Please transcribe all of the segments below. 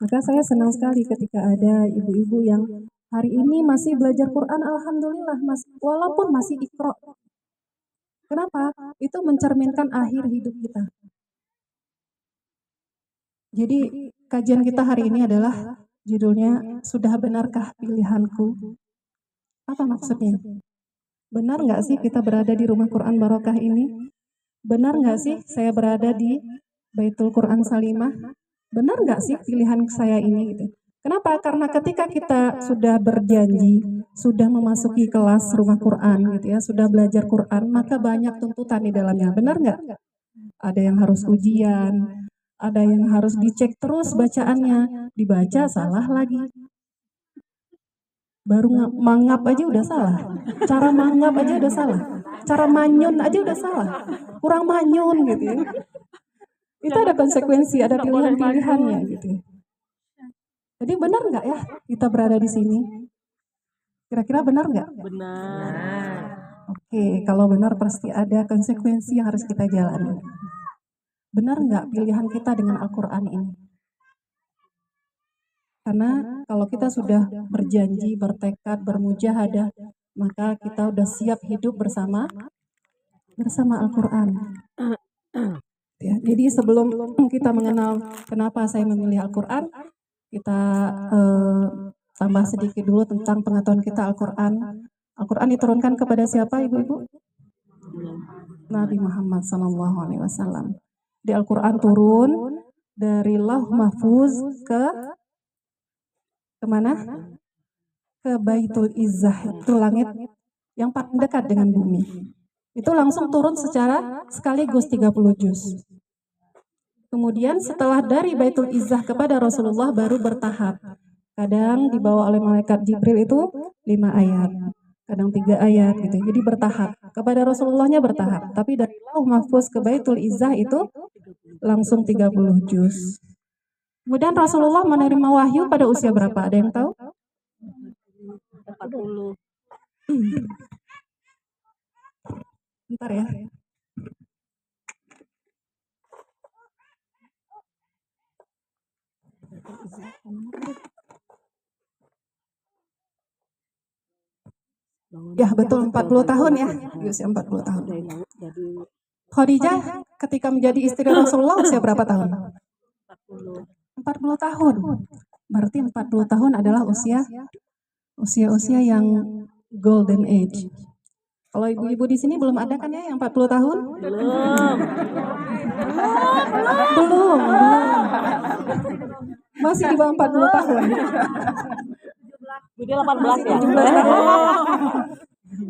Maka saya senang sekali ketika ada ibu-ibu yang hari ini masih belajar Quran, alhamdulillah, walaupun masih Iqra. Kenapa? Itu mencerminkan akhir hidup kita. Jadi kajian kita hari ini adalah judulnya, Sudah Benarkah Pilihanku? Apa maksudnya? Benar nggak sih kita berada di rumah Quran Barokah ini? Benar nggak sih saya berada di Baitul Quran Salimah? Benar nggak sih pilihan saya ini? Gitu. Kenapa? Karena ketika kita sudah berjanji, sudah memasuki kelas rumah Quran, gitu ya, sudah belajar Quran, maka banyak tuntutan di dalamnya. Benar nggak? Ada yang harus ujian, ada yang harus dicek terus bacaannya, dibaca salah lagi. Baru mangap aja udah salah, cara mangap aja udah salah, cara manyun aja udah salah, kurang manyun gitu ya. Itu ada konsekuensi, ada pilihan-pilihannya gitu. Jadi benar nggak ya kita berada di sini? Kira-kira benar nggak? Benar. Oke, kalau benar pasti ada konsekuensi yang harus kita jalani. Benar nggak pilihan kita dengan Al-Quran ini? Karena kalau kita sudah berjanji, bertekad, bermujahadah, maka kita udah siap hidup bersama Al-Quran. Ya, jadi sebelum kita mengenal kenapa saya memilih Al-Quran, kita tambah sedikit dulu tentang pengetahuan kita Al-Quran. Al-Quran diturunkan kepada siapa, ibu-ibu? Nabi Muhammad SAW. Di Al-Quran turun dari Lauh Mahfuz kemana? Ke Baitul Izzah, itu langit yang paling dekat dengan bumi. Itu langsung turun secara sekaligus 30 juz. Kemudian setelah dari Baitul Izzah kepada Rasulullah baru bertahap. Kadang dibawa oleh malaikat Jibril itu 5 ayat, kadang 3 ayat gitu. Jadi bertahap. Kepada Rasulullahnya bertahap. Tapi dari Lauh Mahfuz ke Baitul Izzah itu langsung 30 juz. Kemudian Rasulullah menerima wahyu pada usia berapa? Ada yang tahu? 40. Bentar ya. Ya betul, 40 tahun ya. Di usia 40 tahun. Khadijah ketika menjadi istri Rasulullah usia berapa tahun? 40 tahun. Berarti 40 tahun adalah usia yang golden age. Kalau ibu-ibu di sini belum ada kan ya yang 40 tahun? Belum. Masih di bawah 40 tahun. Jadi 18 ya? 17 tahun.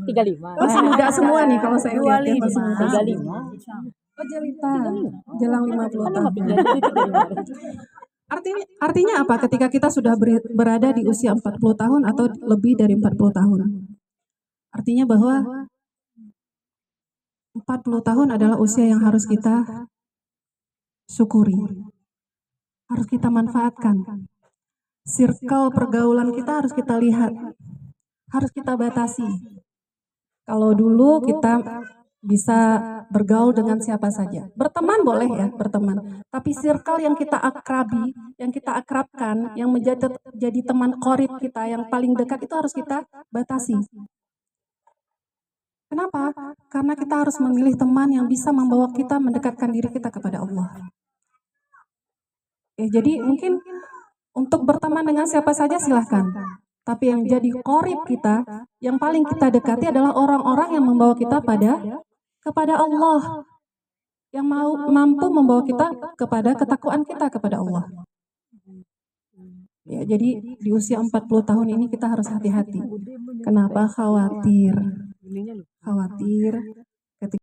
35. Masih muda semua nih kalau saya lihat ya, masih muda. 35. Oh jelita, jelang 50 tahun. Artinya apa ketika kita sudah berada di usia 40 tahun atau lebih dari 40 tahun? Artinya bahwa 40 tahun adalah usia yang harus kita syukuri. Harus kita manfaatkan. Circle pergaulan kita harus kita lihat. Harus kita batasi. Kalau dulu kita bisa bergaul dengan siapa saja. Berteman boleh ya, berteman. Tapi circle yang kita akrabi, yang kita akrabkan, yang menjadi teman qorib kita, yang paling dekat itu harus kita batasi. Kenapa? Karena kita harus memilih teman yang bisa membawa kita mendekatkan diri kita kepada Allah. Ya, jadi mungkin untuk berteman dengan siapa saja silahkan. Tapi yang jadi qorib kita, yang paling kita dekati adalah orang-orang yang membawa kita kepada Allah. Yang mampu membawa kita kepada ketakwaan kita kepada Allah. Ya, jadi di usia 40 tahun ini kita harus hati-hati. Kenapa? Khawatir